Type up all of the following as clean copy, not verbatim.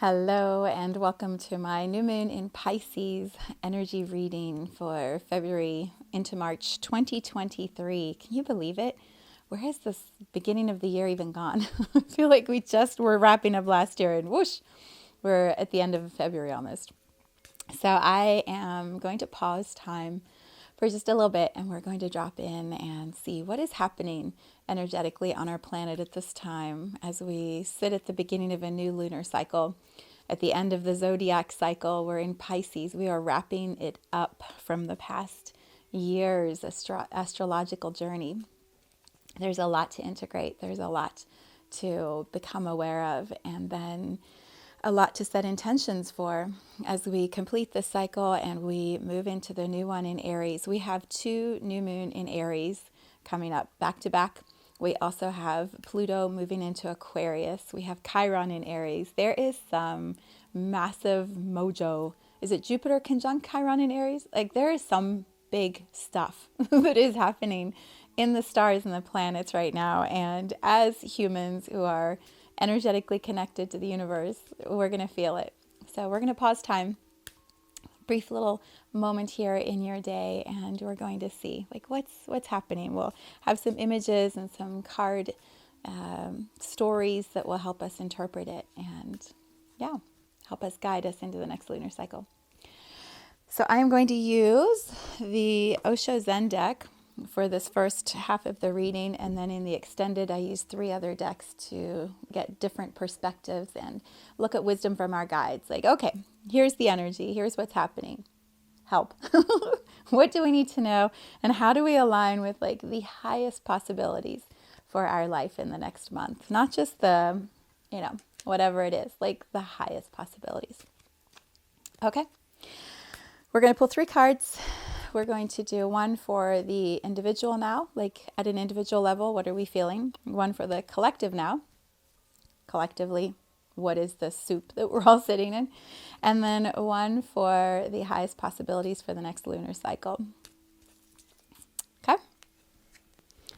Hello and welcome to my new moon in Pisces energy reading for February into March 2023. Can you believe it? Where has this beginning of the year even gone? I feel like we just were wrapping up last year and whoosh, we're at the end of February almost. So I am going to pause time for just a little bit and we're going to drop in and see what is happening energetically on our planet at this time as we sit at the beginning of a new lunar cycle. At the end of the zodiac cycle, we're in Pisces. We are wrapping it up from the past year's astrological journey. There's a lot to integrate. There's a lot to become aware of, and then a lot to set intentions for as we complete this cycle and we move into the new one in Aries. We have two new moon in Aries coming up back to back. We also have Pluto moving into Aquarius. We have Chiron in Aries. There is some massive mojo. Is it Jupiter conjunct Chiron in Aries? Like there is some big stuff that is happening in the stars and the planets right now. And as humans who are energetically connected to the universe, we're going to feel it. So we're going to pause time, brief little moment here in your day, and we're going to see like what's happening. We'll have some images and some card stories that will help us interpret it and help us guide us into the next lunar cycle. So I am going to use the Osho Zen deck for this first half of the reading, and then in the extended I use 3 other decks to get different perspectives and look at wisdom from our guides. Like, okay, here's the energy, here's what's happening. Help. What do we need to know, and how do we align with like the highest possibilities for our life in the next month? Not just the, whatever it is, like the highest possibilities. Okay. We're going to pull 3 cards. We're going to do one for the individual now, like at an individual level, what are we feeling? One for the collective now, collectively, what is the soup that we're all sitting in? And then one for the highest possibilities for the next lunar cycle. Okay? I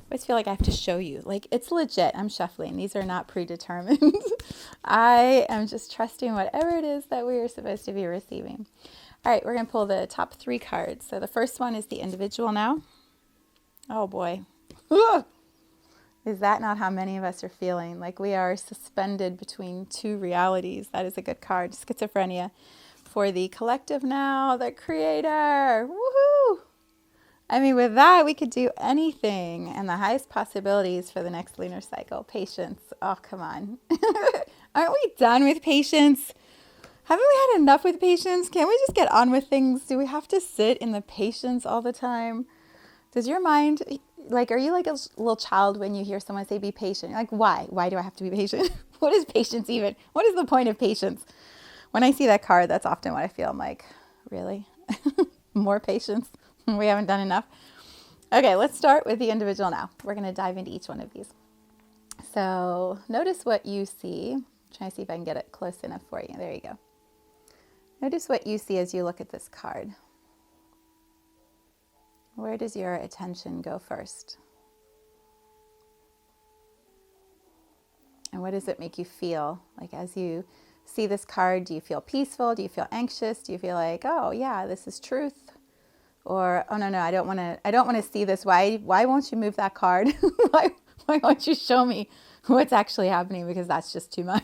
always feel like I have to show you, like it's legit. I'm shuffling. These are not predetermined. I am just trusting whatever it is that we are supposed to be receiving. All right, we're going to pull the top 3 cards. So the first one is the individual now. Oh boy. Is that not how many of us are feeling? Like we are suspended between 2 realities. That is a good card. Schizophrenia. For the collective now, the creator. Woohoo! I mean, with that, we could do anything. And the highest possibilities for the next lunar cycle. Patience. Oh, come on. Aren't we done with patience? Haven't we had enough with patience? Can't we just get on with things? Do we have to sit in the patience all the time? Does your mind, like, are you like a little child when you hear someone say be patient? You're like, why? Why do I have to be patient? What is patience even? What is the point of patience? When I see that card, that's often what I feel. I'm like, really? More patience? We haven't done enough. Okay, let's start with the individual now. We're going to dive into each one of these. So notice what you see. I'm trying to see if I can get it close enough for you. There you go. Notice what you see as you look at this card. Where does your attention go first? And what does it make you feel? Like as you see this card, do you feel peaceful? Do you feel anxious? Do you feel like, oh yeah, this is truth? Or, oh no, I don't want to see this. Why won't you move that card? why won't you show me what's actually happening? Because that's just too much.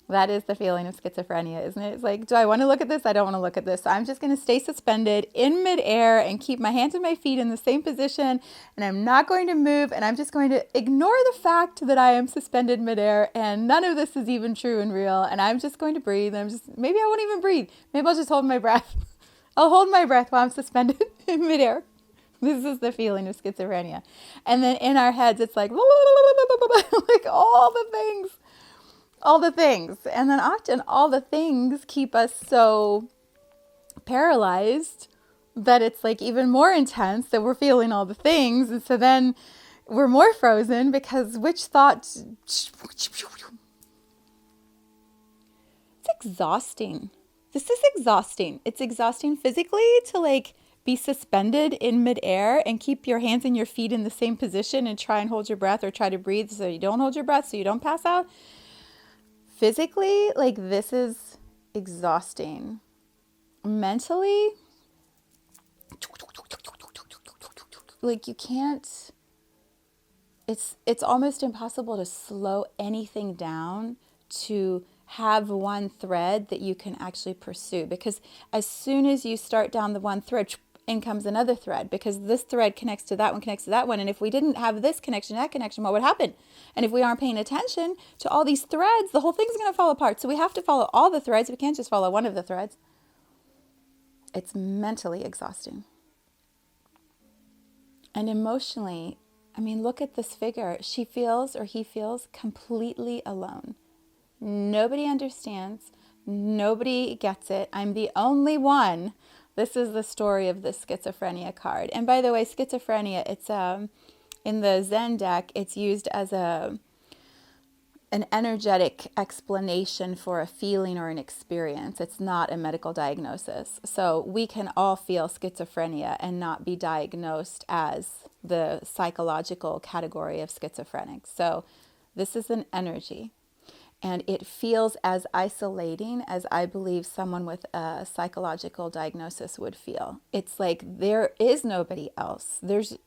That is the feeling of schizophrenia, isn't it? It's like, do I want to look at this? I don't want to look at this. So I'm just going to stay suspended in midair and keep my hands and my feet in the same position. And I'm not going to move. And I'm just going to ignore the fact that I am suspended midair. And none of this is even true and real. And I'm just going to breathe. And maybe I won't even breathe. Maybe I'll just hold my breath. I'll hold my breath while I'm suspended in midair. This is the feeling of schizophrenia. And then in our heads, it's like, like all the things. And then often all the things keep us so paralyzed that it's like even more intense that we're feeling all the things. And so then we're more frozen because which thought, it's exhausting. This is exhausting. It's exhausting physically to like be suspended in midair and keep your hands and your feet in the same position and try and hold your breath or try to breathe so you don't hold your breath so you don't pass out. physically, like, this is exhausting. Mentally, like, you can't, it's almost impossible to slow anything down to have one thread that you can actually pursue, because as soon as you start down the one thread, in comes another thread, because this thread connects to that one, and if we didn't have this connection, that connection, what would happen? And if we aren't paying attention to all these threads, the whole thing's going to fall apart. So we have to follow all the threads. We can't just follow one of the threads. It's mentally exhausting. And emotionally, I mean, look at this figure. She feels, or he feels, completely alone. Nobody understands. Nobody gets it. I'm the only one. This is the story of the schizophrenia card. And by the way, schizophrenia, it's in the Zen deck, it's used as an energetic explanation for a feeling or an experience. It's not a medical diagnosis. So we can all feel schizophrenia and not be diagnosed as the psychological category of schizophrenic. So this is an energy. And it feels as isolating as I believe someone with a psychological diagnosis would feel. It's like there is nobody else. There's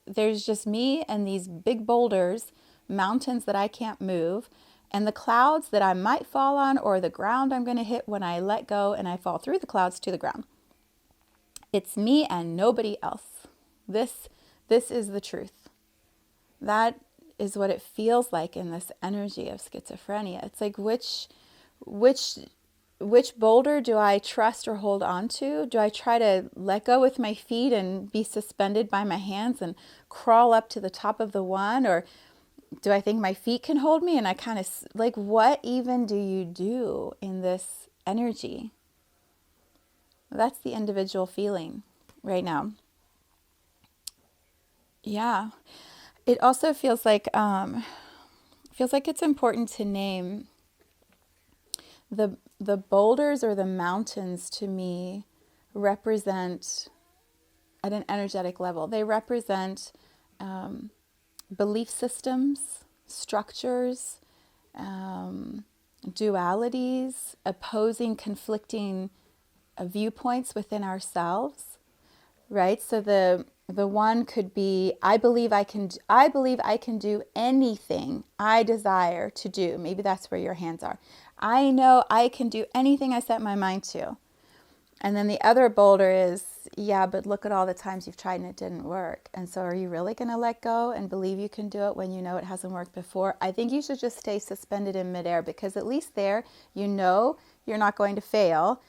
just me and these big boulders, mountains that I can't move, and the clouds that I might fall on, or the ground I'm going to hit when I let go and I fall through the clouds to the ground. It's me and nobody else. This is the truth. That is what it feels like in this energy of schizophrenia. It's like, which boulder do I trust or hold on to? Do I try to let go with my feet and be suspended by my hands and crawl up to the top of the one? Or do I think my feet can hold me? And I kind of, like, what even do you do in this energy? That's the individual feeling right now. Yeah. It also feels like it's important to name the boulders or the mountains. To me, represent, at an energetic level, they represent belief systems, structures, dualities, opposing, conflicting viewpoints within ourselves, right? So the one could be, I believe I can do anything I desire to do. Maybe that's where your hands are. I know I can do anything I set my mind to. And then the other boulder is, yeah, but look at all the times you've tried and it didn't work. And so are you really going to let go and believe you can do it when you know it hasn't worked before? I think you should just stay suspended in midair, because at least there, you know you're not going to fail.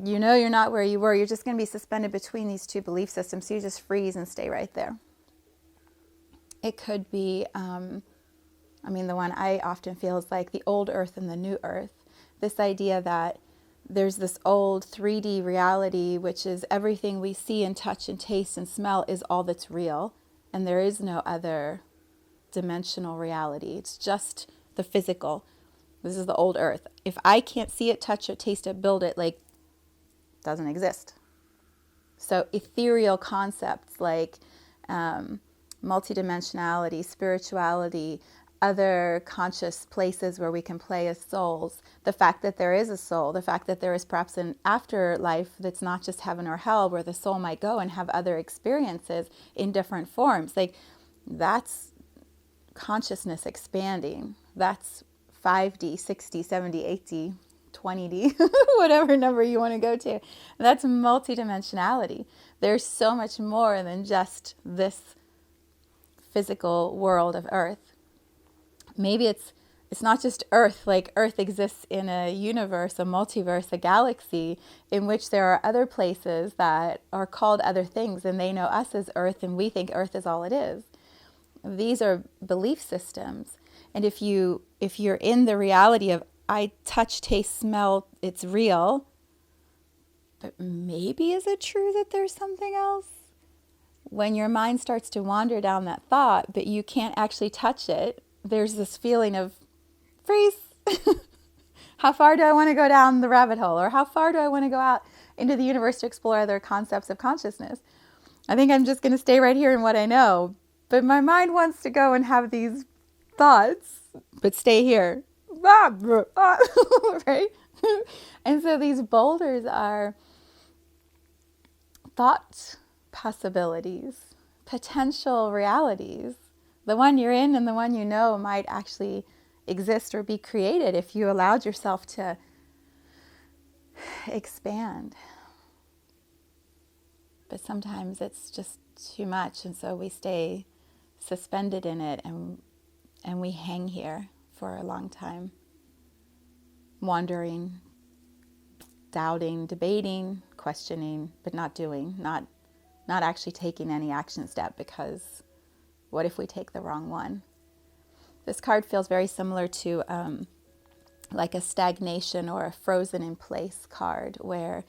You know you're not where you were. You're just going to be suspended between these two belief systems. So you just freeze and stay right there. It could be, the one I often feel is like the old earth and the new earth. This idea that there's this old 3D reality, which is everything we see and touch and taste and smell is all that's real. And there is no other dimensional reality. It's just the physical. This is the old earth. If I can't see it, touch it, taste it, build it, like, doesn't exist. So ethereal concepts like multidimensionality, spirituality, other conscious places where we can play as souls, the fact that there is a soul, the fact that there is perhaps an afterlife that's not just heaven or hell, where the soul might go and have other experiences in different forms, like, that's consciousness expanding. That's 5D, 60, 70, 80, 20D, whatever number you want to go to. That's multidimensionality. There's so much more than just this physical world of Earth. Maybe it's not just Earth, like Earth exists in a universe, a multiverse, a galaxy, in which there are other places that are called other things, and they know us as Earth, and we think Earth is all it is. These are belief systems. And if you're in the reality of, I touch, taste, smell, it's real, but maybe is it true that there's something else? When your mind starts to wander down that thought, but you can't actually touch it, there's this feeling of freeze. How far do I want to go down the rabbit hole? Or how far do I want to go out into the universe to explore other concepts of consciousness? I think I'm just going to stay right here in what I know. But my mind wants to go and have these thoughts, but stay here. But right? And so these boulders are thought possibilities, potential realities. The one you're in and the one you know might actually exist or be created if you allowed yourself to expand. But sometimes it's just too much, and so we stay suspended in it, and we hang here for a long time, wandering, doubting, debating, questioning, but not doing, not actually taking any action step, because what if we take the wrong one? This card feels very similar to like a stagnation or a frozen in place card, where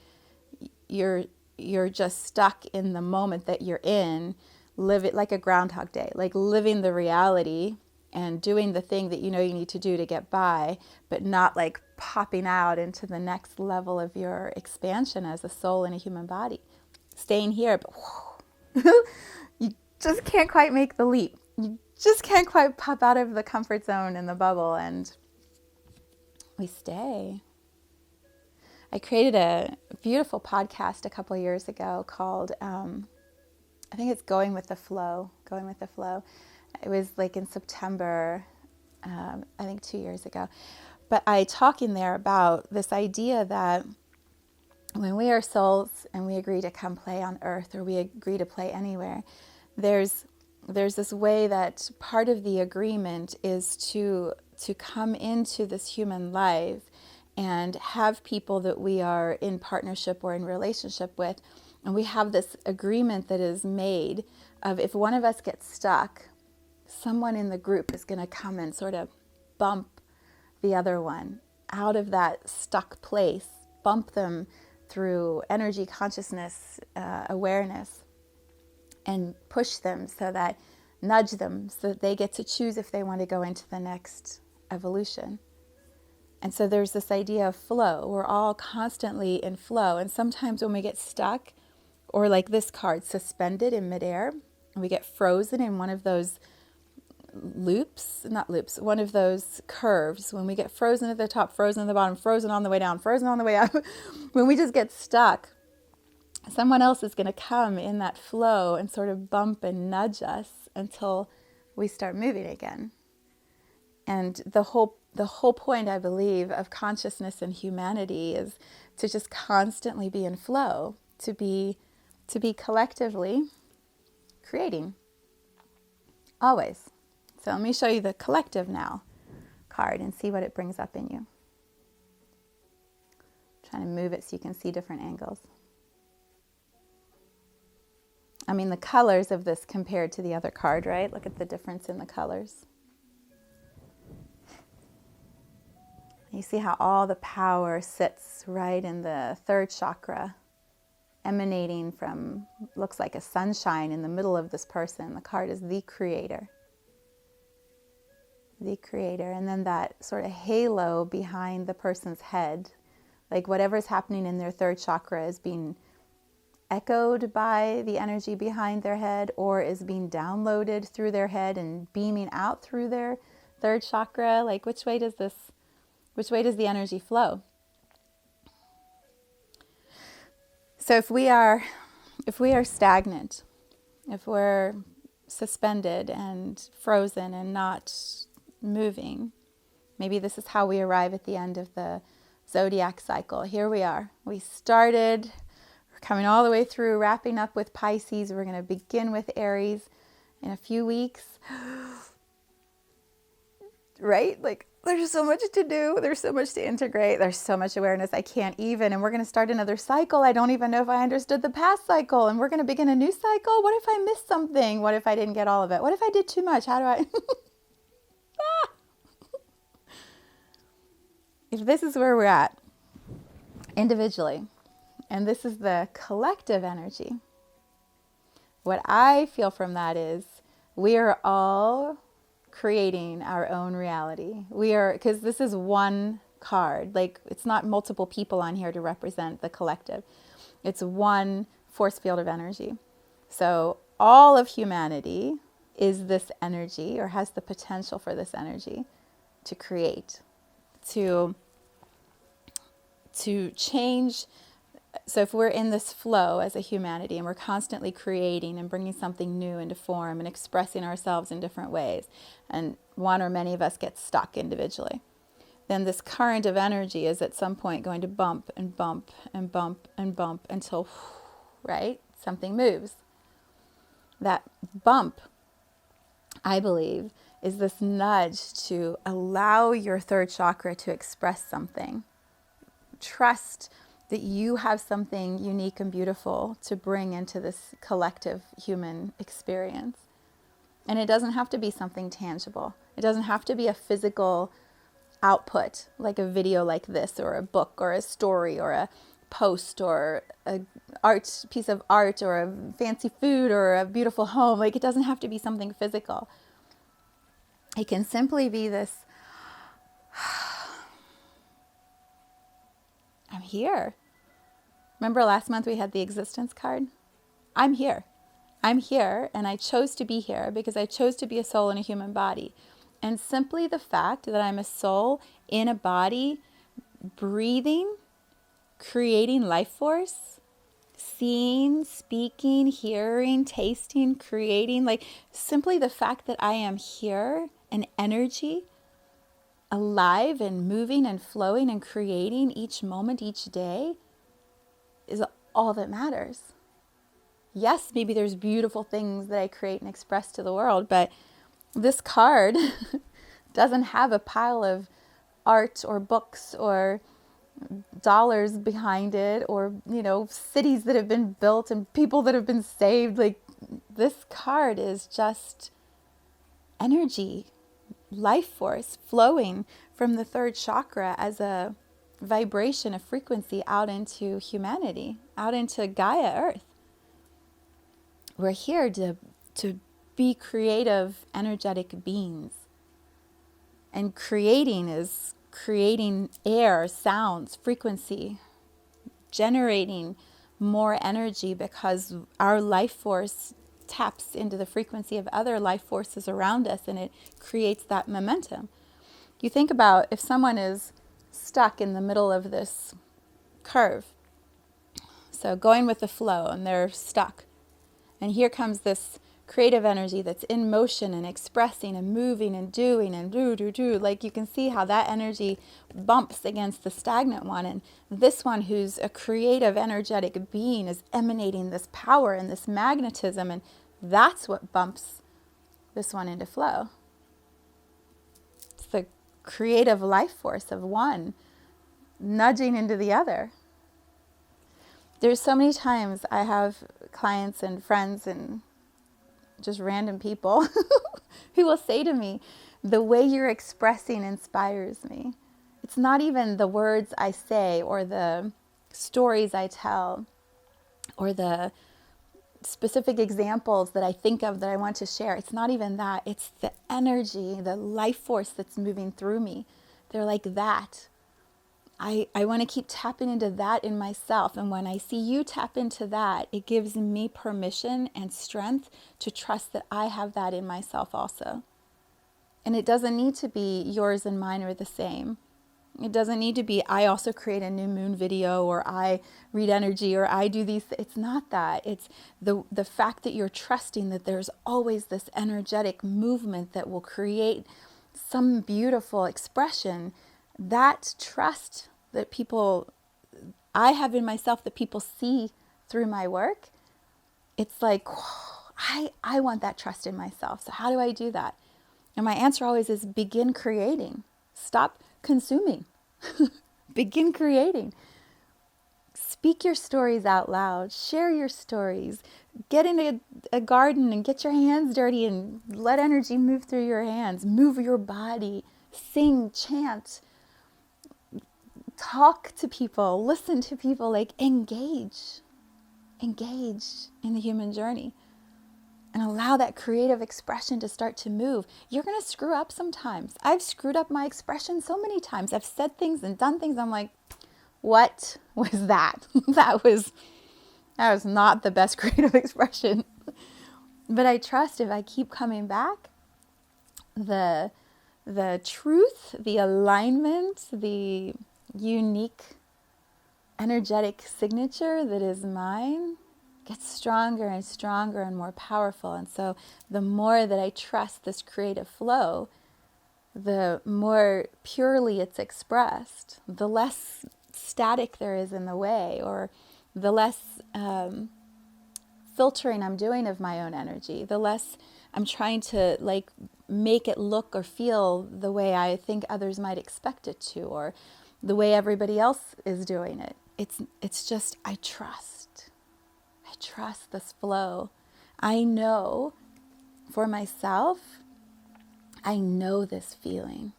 you're just stuck in the moment that you're in, live it like a Groundhog Day, like living the reality and doing the thing that you know you need to do to get by, but not like popping out into the next level of your expansion as a soul in a human body. Staying here, but whoa, you just can't quite make the leap. You just can't quite pop out of the comfort zone and the bubble, and we stay. I created a beautiful podcast a couple years ago called, I think it's Going with the Flow. Going with the Flow. It was like in September, I think 2 years ago. But I talk in there about this idea that when we are souls and we agree to come play on earth, or we agree to play anywhere, there's this way that part of the agreement is to come into this human life and have people that we are in partnership or in relationship with. And we have this agreement that is made of, if one of us gets stuck, someone in the group is going to come and sort of bump the other one out of that stuck place, bump them through energy, consciousness, awareness, and push them nudge them so that they get to choose if they want to go into the next evolution. And so there's this idea of flow. We're all constantly in flow. And sometimes when we get stuck, or like this card, suspended in midair, and we get frozen in one of those one of those curves, when we get frozen at the top, frozen at the bottom, frozen on the way down, frozen on the way up, when we just get stuck, someone else is going to come in that flow and sort of bump and nudge us until we start moving again. And the whole point, I believe, of consciousness and humanity is to just constantly be in flow, to be collectively creating, always. So let me show you the collective now card and see what it brings up in you. I'm trying to move it so you can see different angles. I mean, the colors of this compared to the other card, right? Look at the difference in the colors. You see how all the power sits right in the third chakra, emanating from, looks like a sunshine in the middle of this person. The card is the creator. The creator. And then that sort of halo behind the person's head, like whatever's happening in their third chakra is being echoed by the energy behind their head, or is being downloaded through their head and beaming out through their third chakra. Like, which way does the energy flow? So if we are stagnant, if we're suspended and frozen and not moving, maybe this is how we arrive at the end of the zodiac cycle. Here we are. We started, we're coming all the way through, wrapping up with Pisces. We're going to begin with Aries in a few weeks. Right? Like, there's so much to do. There's so much to integrate. There's so much awareness. I can't even. And we're going to start another cycle. I don't even know if I understood the past cycle. And we're going to begin a new cycle. What if I missed something? What if I didn't get all of it? What if I did too much? How do I... If this is where we're at individually, and this is the collective energy, what I feel from that is we are all creating our own reality. We are, because this is one card. Like, it's not multiple people on here to represent the collective. It's one force field of energy. So all of humanity is this energy, or has the potential for this energy to create to change. So if we're in this flow as a humanity and we're constantly creating and bringing something new into form and expressing ourselves in different ways, and one or many of us get stuck individually, then this current of energy is at some point going to bump and bump and bump and bump until, right, something moves. That bump, I believe, is this nudge to allow your third chakra to express something. Trust that you have something unique and beautiful to bring into this collective human experience. And it doesn't have to be something tangible. It doesn't have to be a physical output, like a video like this, or a book, or a story, or a post, or a piece of art, or a fancy food, or a beautiful home. Like, it doesn't have to be something physical. It can simply be this, I'm here. Remember last month we had the existence card? I'm here. I'm here, and I chose to be here because I chose to be a soul in a human body. And simply the fact that I'm a soul in a body, breathing, creating life force, seeing, speaking, hearing, tasting, creating, like simply the fact that I am here, an energy, alive and moving and flowing and creating each moment, each day, is all that matters. Yes, maybe there's beautiful things that I create and express to the world, but this card doesn't have a pile of art or books or dollars behind it, or, cities that have been built and people that have been saved. Like, this card is just energy, life force flowing from the third chakra as a vibration, a frequency out into humanity, out into Gaia Earth. We're here to be creative, energetic beings. And creating is creating air, sounds, frequency, generating more energy because our life force taps into the frequency of other life forces around us, and it creates that momentum. You think about if someone is stuck in the middle of this curve, so going with the flow, and they're stuck. And here comes this creative energy that's in motion and expressing and moving and doing and do. Like, you can see how that energy bumps against the stagnant one. And this one, who's a creative, energetic being, is emanating this power and this magnetism. And that's what bumps this one into flow. It's the creative life force of one nudging into the other. There's so many times I have clients and friends and just random people who will say to me, the way you're expressing inspires me. It's not even the words I say or the stories I tell or the specific examples that I think of that I want to share. It's not even that. It's the energy, the life force that's moving through me. They're like that. I want to keep tapping into that in myself. And when I see you tap into that, it gives me permission and strength to trust that I have that in myself also. And it doesn't need to be yours and mine are the same. It doesn't need to be, I also create a new moon video, or I read energy, or I do these. It's not that. It's the fact that you're trusting that there's always this energetic movement that will create some beautiful expression. That trust that I have in myself, that people see through my work, it's like, I want that trust in myself. So how do I do that? And my answer always is begin creating. Stop consuming. Begin creating. Speak your stories out loud. Share your stories. Get in a garden and get your hands dirty and let energy move through your hands. Move your body. Sing, chant. Talk to people. Listen to people. Like, engage. Engage in the human journey. And allow that creative expression to start to move. You're going to screw up sometimes. I've screwed up my expression so many times. I've said things and done things. I'm like, what was that? That was not the best creative expression. But I trust if I keep coming back, the the truth, the alignment, the unique energetic signature that is mine gets stronger and stronger and more powerful. And so the more that I trust this creative flow, the more purely it's expressed, the less static there is in the way, or the less filtering I'm doing of my own energy, the less I'm trying to like make it look or feel the way I think others might expect it to, or the way everybody else is doing it. It's just, I trust this flow. I know for myself, I know this feeling.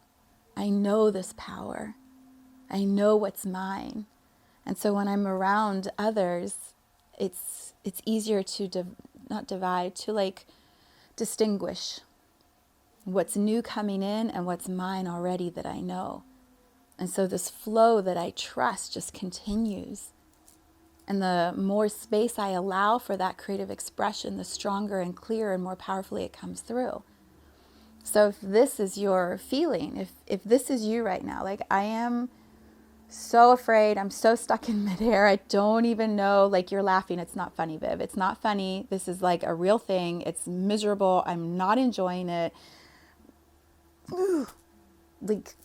I know this power. I know what's mine. And so when I'm around others, it's easier to not divide, to like distinguish what's new coming in and what's mine already that I know. And so this flow that I trust just continues. And the more space I allow for that creative expression, the stronger and clearer and more powerfully it comes through. So if this is your feeling, if this is you right now, like I am so afraid, I'm so stuck in midair, I don't even know, like you're laughing, it's not funny, Viv. It's not funny. This is like a real thing. It's miserable. I'm not enjoying it. Like,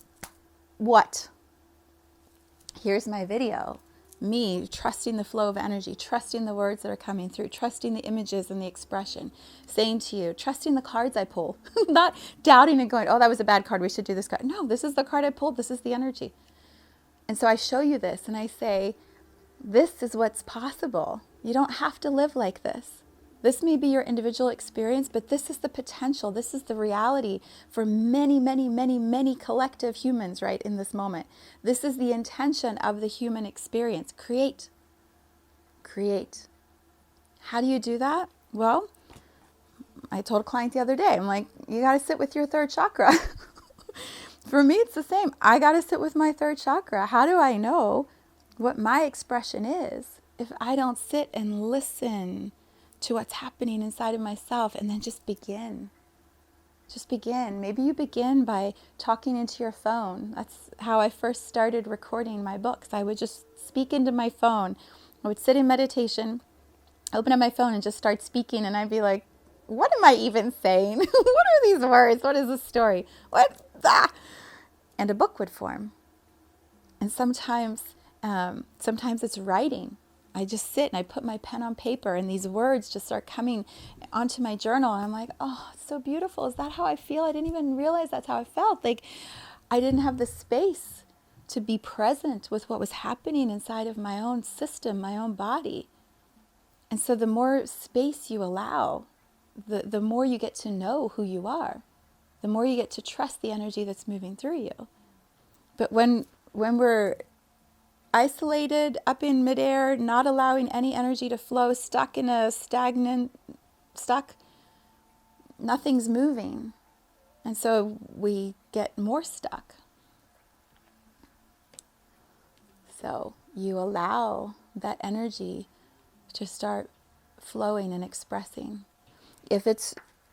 what? Here's my video. Me trusting the flow of energy, trusting the words that are coming through, trusting the images and the expression, saying to you, trusting the cards I pull, not doubting and going, oh, that was a bad card, we should do this card. No, this is the card I pulled, this is the energy. And so I show you this and I say, this is what's possible. You don't have to live like this. This may be your individual experience, but this is the potential. This is the reality for many, many, many, many collective humans right in this moment. This is the intention of the human experience. Create. Create. How do you do that? Well, I told a client the other day, I'm like, you got to sit with your third chakra. For me, it's the same. I got to sit with my third chakra. How do I know what my expression is if I don't sit and listen to what's happening inside of myself and then just begin? Just begin. Maybe you begin by talking into your phone. That's how I first started recording my books. I would just speak into my phone. I would sit in meditation, open up my phone and just start speaking, and I'd be like, what am I even saying? What are these words? What is this story? What? Ah! And a book would form. And sometimes it's writing. I just sit and I put my pen on paper and these words just start coming onto my journal. And I'm like, oh, it's so beautiful. Is that how I feel? I didn't even realize that's how I felt. Like I didn't have the space to be present with what was happening inside of my own system, my own body. And so the more space you allow, the more you get to know who you are, the more you get to trust the energy that's moving through you. But when we're isolated, up in midair, not allowing any energy to flow, stuck, nothing's moving. And so we get more stuck. So you allow that energy to start flowing and expressing.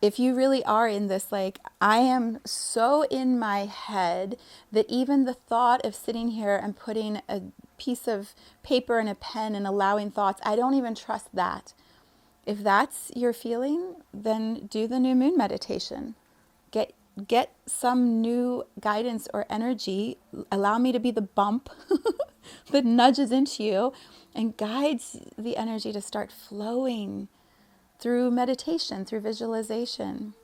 If you really are in this, like, I am so in my head that even the thought of sitting here and putting a piece of paper and a pen and allowing thoughts, I don't even trust that. If that's your feeling, then do the new moon meditation. Get some new guidance or energy. Allow me to be the bump that nudges into you and guides the energy to start flowing through meditation, through visualization.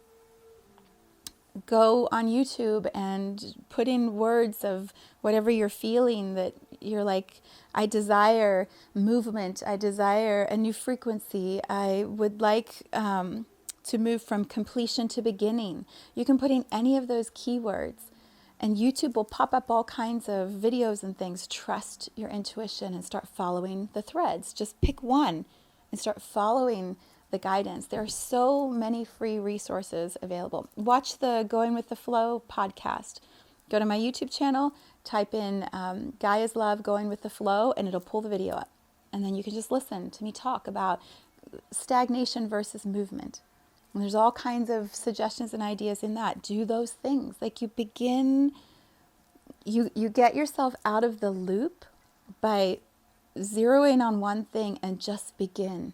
Go on YouTube and put in words of whatever you're feeling, that you're like, I desire movement, I desire a new frequency, I would like to move from completion to beginning. You can put in any of those keywords and YouTube will pop up all kinds of videos and things. Trust your intuition and start following the threads. Just pick one and start following the guidance. There are so many free resources available. Watch the Going with the Flow podcast. Go to my YouTube channel, type in Gaia's Love Going with the Flow, and it'll pull the video up. And then you can just listen to me talk about stagnation versus movement. And there's all kinds of suggestions and ideas in that. Do those things. Like you begin, you get yourself out of the loop by zeroing on one thing and just begin.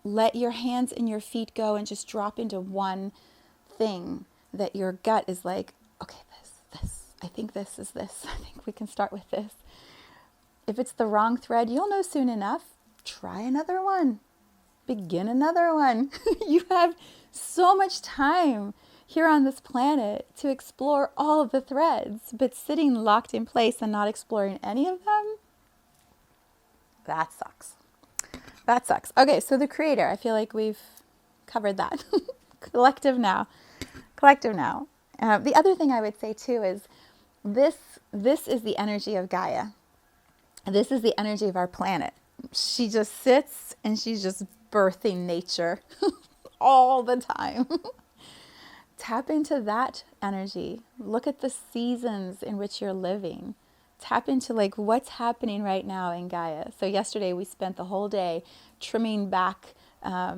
Let your hands and your feet go and just drop into one thing that your gut is like, okay, this, I think this is this. I think we can start with this. If it's the wrong thread, you'll know soon enough. Try another one. Begin another one. You have so much time here on this planet to explore all of the threads, but sitting locked in place and not exploring any of them, that sucks. That sucks. Okay, so the creator, I feel like we've covered that. Collective now. The other thing I would say too is this is the energy of Gaia. This is the energy of our planet. She just sits and she's just birthing nature all the time. Tap into that energy. Look at the seasons in which you're living. Tap into like what's happening right now in Gaia. So yesterday we spent the whole day trimming back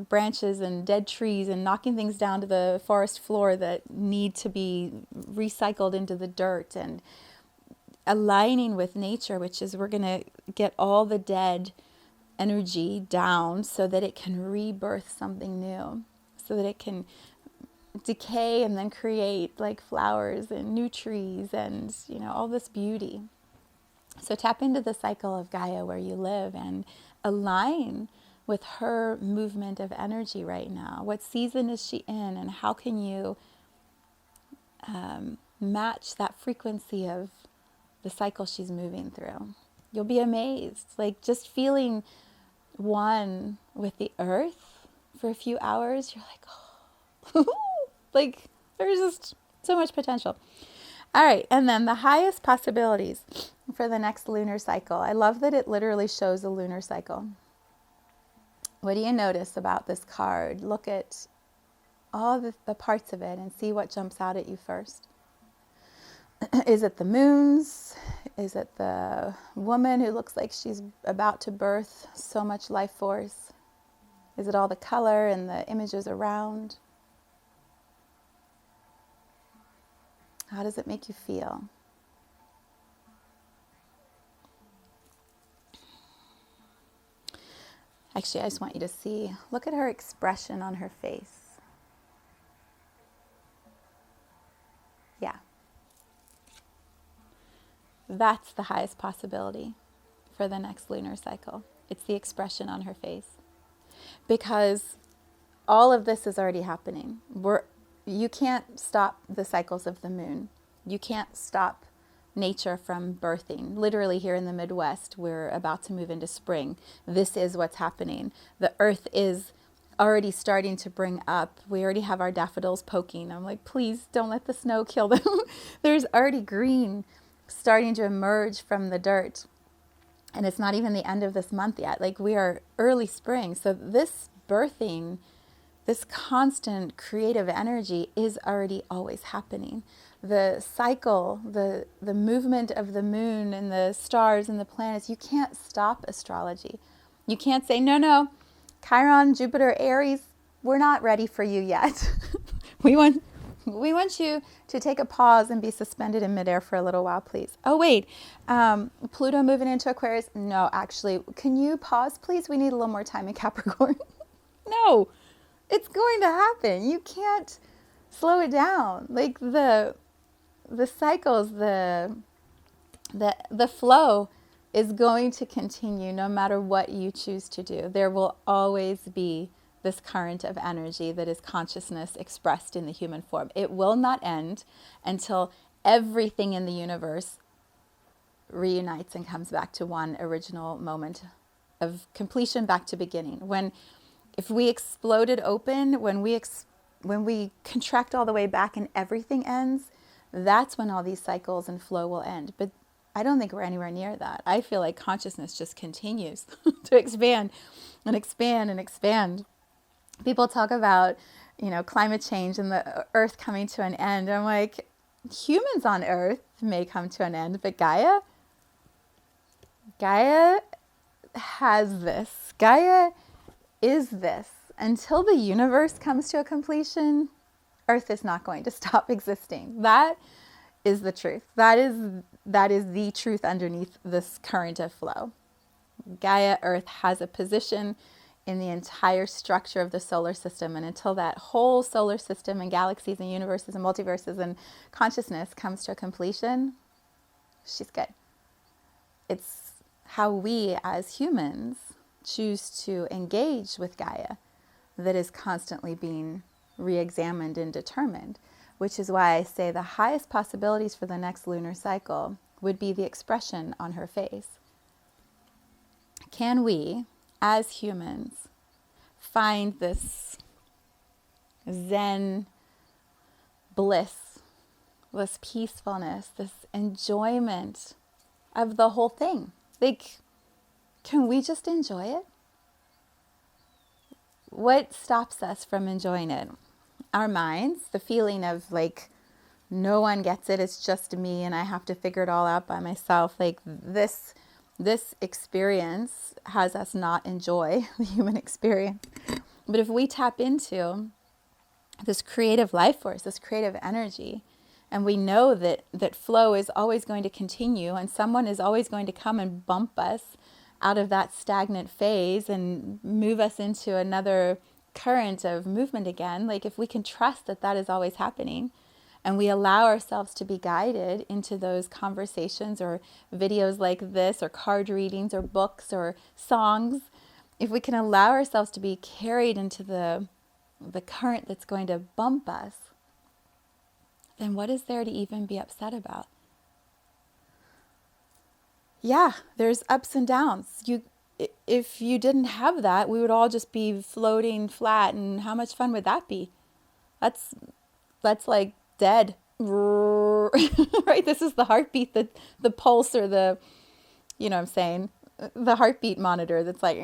branches and dead trees and knocking things down to the forest floor that need to be recycled into the dirt and aligning with nature, which is we're going to get all the dead energy down so that it can rebirth something new, so that it can decay and then create like flowers and new trees and, you know, all this beauty. So tap into the cycle of Gaia where you live and align with her movement of energy right now. What season is she in, and how can you match that frequency of the cycle she's moving through? You'll be amazed. Like just feeling one with the earth for a few hours, you're like, oh, like there's just so much potential. All right, and then the highest possibilities for the next lunar cycle. I love that it literally shows a lunar cycle. What do you notice about this card? Look at all the parts of it and see what jumps out at you first. Is it the moons? Is it the woman who looks like she's about to birth so much life force? Is it all the color and the images around? How does it make you feel? Actually, I just want you to see, look at her expression on her face. Yeah. That's the highest possibility for the next lunar cycle. It's the expression on her face. Because all of this is already happening. You can't stop the cycles of the moon. You can't stop nature from birthing. Literally here in the Midwest, we're about to move into spring. This is what's happening. The earth is already starting to bring up. We already have our daffodils poking. I'm like, please don't let the snow kill them. There's already green starting to emerge from the dirt. And it's not even the end of this month yet. Like we are early spring. So this birthing, this constant creative energy is already always happening. The cycle, the movement of the moon and the stars and the planets, you can't stop astrology. You can't say, no, Chiron, Jupiter, Aries, we're not ready for you yet. We want you to take a pause and be suspended in midair for a little while, please. Oh, wait, Pluto moving into Aquarius? No, actually, can you pause, please? We need a little more time in Capricorn. No, it's going to happen. You can't slow it down. Like the cycles, the flow is going to continue no matter what you choose to do. There will always be this current of energy that is consciousness expressed in the human form. It will not end until everything in the universe reunites and comes back to one original moment of completion, back to beginning. If we exploded open, when we contract all the way back and everything ends, that's when all these cycles and flow will end. But I don't think we're anywhere near that. I feel like consciousness just continues to expand and expand and expand. People talk about, climate change and the earth coming to an end. I'm like, humans on earth may come to an end, but Gaia has this. Gaia is this. until the universe comes to a completion, Earth is not going to stop existing. That is the truth. That is the truth underneath this current of flow. Gaia Earth has a position in the entire structure of the solar system, and until that whole solar system and galaxies and universes and multiverses and consciousness comes to a completion, she's good. It's how we as humans choose to engage with Gaia that is constantly being re-examined and determined, which is why I say the highest possibilities for the next lunar cycle would be the expression on her face. Can we, as humans, find this Zen bliss, this peacefulness, this enjoyment of the whole thing? Like, can we just enjoy it? What stops us from enjoying it? Our minds, the feeling of like, no one gets it, it's just me and I have to figure it all out by myself. Like this experience has us not enjoy the human experience. But if we tap into this creative life force, this creative energy, and we know that flow is always going to continue and someone is always going to come and bump us out of that stagnant phase and move us into another current of movement again. Like if we can trust that that is always happening and we allow ourselves to be guided into those conversations or videos like this or card readings or books or songs, if we can allow ourselves to be carried into the current that's going to bump us, then what is there to even be upset about? Yeah, there's ups and downs. If you didn't have that, we would all just be floating flat, and how much fun would that be? That's like dead, right? This is the heartbeat, the pulse, or the, you know what I'm saying, the heartbeat monitor that's like, we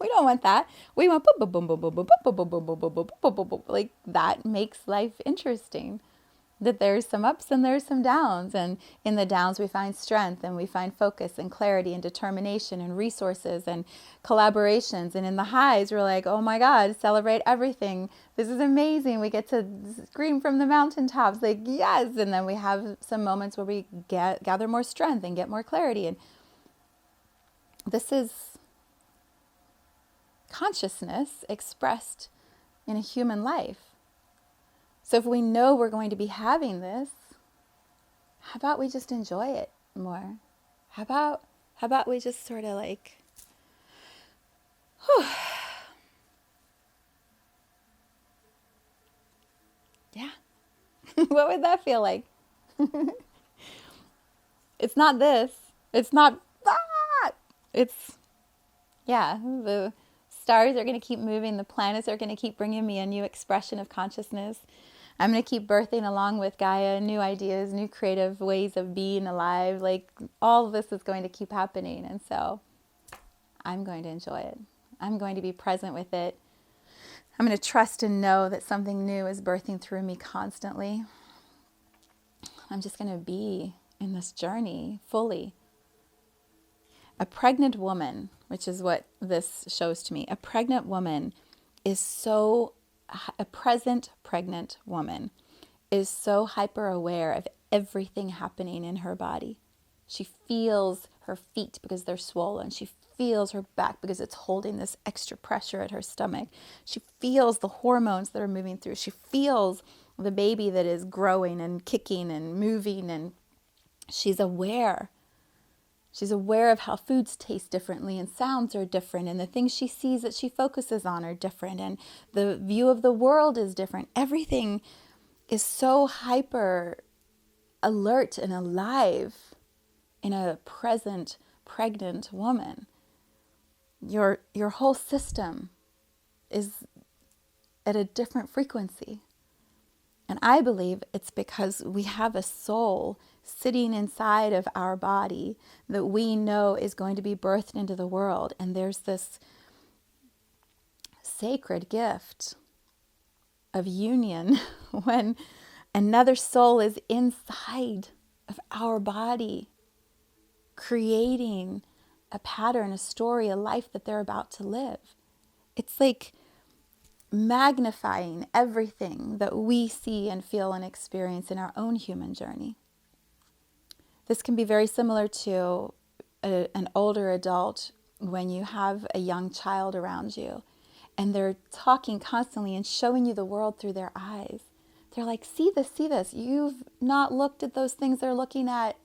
don't want that. We want boom, boom, boom, boom, boom, boom, boom, boom, boom, boom, boom, boom, boom, boom. Like that makes life interesting. That there's some ups and there's some downs, and in the downs we find strength and we find focus and clarity and determination and resources and collaborations, and in the highs we're like, oh my God, celebrate everything, this is amazing, we get to scream from the mountaintops, like yes. And then we have some moments where we gather more strength and get more clarity, and this is consciousness expressed in a human life. So if we know we're going to be having this, how about we just enjoy it more? How about we just sort of like, whew. Yeah. What would that feel like? It's not this. It's not that. It's, yeah, the stars are going to keep moving. The planets are going to keep bringing me a new expression of consciousness. I'm going to keep birthing along with Gaia new ideas, new creative ways of being alive. Like all of this is going to keep happening. And so I'm going to enjoy it. I'm going to be present with it. I'm going to trust and know that something new is birthing through me constantly. I'm just going to be in this journey fully. A pregnant woman, which is what this shows to me, a pregnant woman is so, a present pregnant woman is so hyper aware of everything happening in her body. She feels her feet because they're swollen. She feels her back because it's holding this extra pressure at her stomach. She feels the hormones that are moving through. She feels the baby that is growing and kicking and moving, and she's aware. She's aware of how foods taste differently and sounds are different, and the things she sees that she focuses on are different, and the view of the world is different. Everything is so hyper alert and alive in a present pregnant woman. Your whole system is at a different frequency. And I believe it's because we have a soul sitting inside of our body that we know is going to be birthed into the world. And there's this sacred gift of union when another soul is inside of our body, creating a pattern, a story, a life that they're about to live. It's like magnifying everything that we see and feel and experience in our own human journey. This can be very similar to an older adult when you have a young child around you and they're talking constantly and showing you the world through their eyes. They're like, see this, see this. You've not looked at those things they're looking at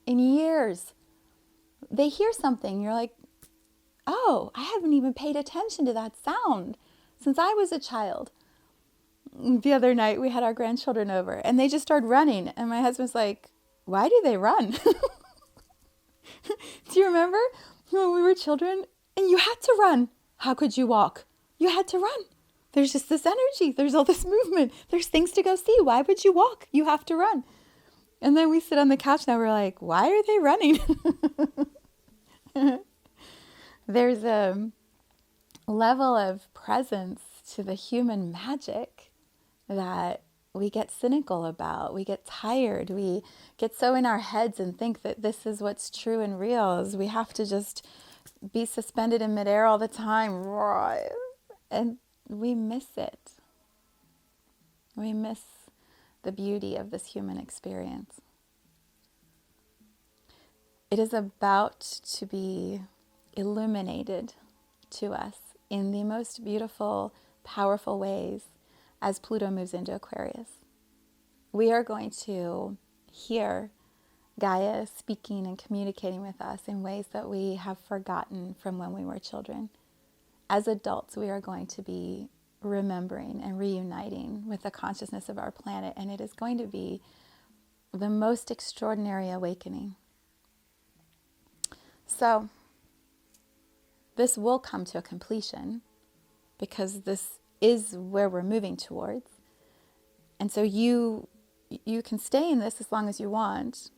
in years. They hear something. You're like, oh, I haven't even paid attention to that sound since I was a child. The other night we had our grandchildren over and they just started running. And my husband's like, why do they run? Do you remember when we were children and you had to run? How could you walk? You had to run. There's just this energy. There's all this movement. There's things to go see. Why would you walk? You have to run. And then we sit on the couch now. We're like, why are they running? There's a level of presence to the human magic that we get cynical about. We get tired. We get so in our heads and think that this is what's true and real, is we have to just be suspended in midair all the time. And we miss it. We miss the beauty of this human experience. It is about to be illuminated to us in the most beautiful, powerful ways as Pluto moves into Aquarius. We are going to hear Gaia speaking and communicating with us in ways that we have forgotten from when we were children. As adults, we are going to be remembering and reuniting with the consciousness of our planet, and it is going to be the most extraordinary awakening. So, this will come to a completion because this is where we're moving towards. And so you can stay in this as long as you want.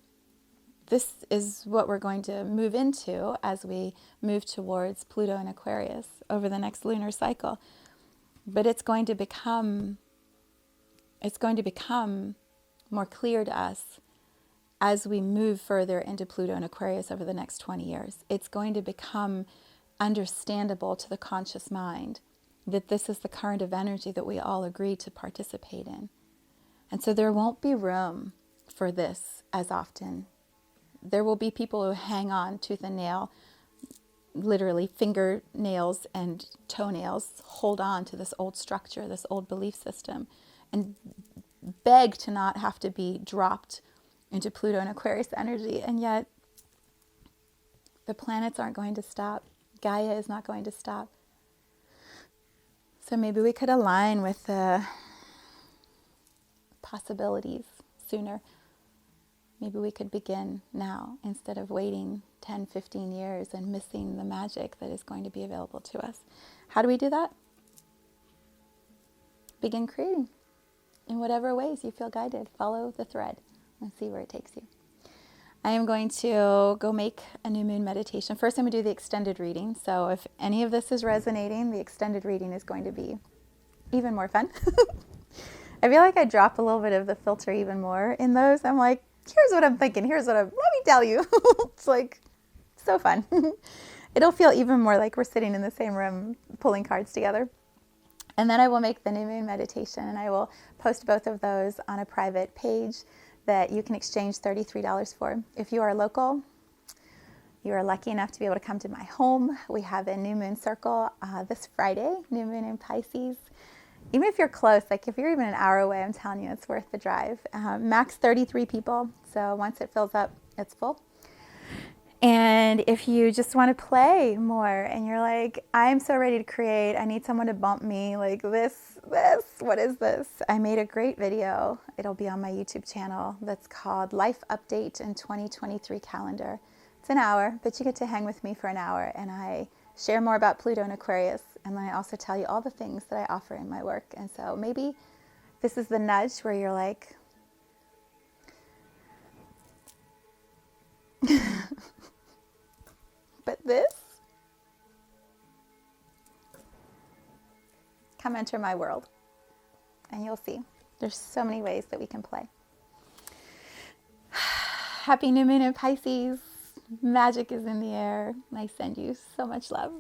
This is what we're going to move into as we move towards Pluto and Aquarius over the next lunar cycle. But it's going to become more clear to us as we move further into Pluto and Aquarius over the next 20 years. It's going to become understandable to the conscious mind that this is the current of energy that we all agree to participate in. And so there won't be room for this as often. There will be people who hang on tooth and nail, literally fingernails and toenails, hold on to this old structure, this old belief system, and beg to not have to be dropped into Pluto and Aquarius energy. And yet, the planets aren't going to stop. Gaia is not going to stop. So maybe we could align with the possibilities sooner. Maybe we could begin now instead of waiting 10, 15 years and missing the magic that is going to be available to us. How do we do that? Begin creating in whatever ways you feel guided. Follow the thread and see where it takes you. I am going to go make a new moon meditation. First, I'm going to do the extended reading. So if any of this is resonating, the extended reading is going to be even more fun. I feel like I drop a little bit of the filter even more in those. I'm like, here's what I'm thinking. Let me tell you. It's like so fun. It'll feel even more like we're sitting in the same room pulling cards together. And then I will make the new moon meditation, and I will post both of those on a private page that you can exchange $33 for. If you are local, you are lucky enough to be able to come to my home. We have a new moon circle this Friday, new moon in Pisces. Even if you're close, like if you're even an hour away, I'm telling you, it's worth the drive. Max 33 people, so once it fills up, it's full. And if you just want to play more and you're like, I'm so ready to create, I need someone to bump me, like this, what is this? I made a great video. It'll be on my YouTube channel that's called Life Update in 2023 Calendar. It's an hour, but you get to hang with me for an hour, and I share more about Pluto and Aquarius, and then I also tell you all the things that I offer in my work. And so maybe this is the nudge where you're like, but this, come enter my world and you'll see there's so many ways that we can play. Happy new moon in Pisces. Magic is in the air. I send you so much love.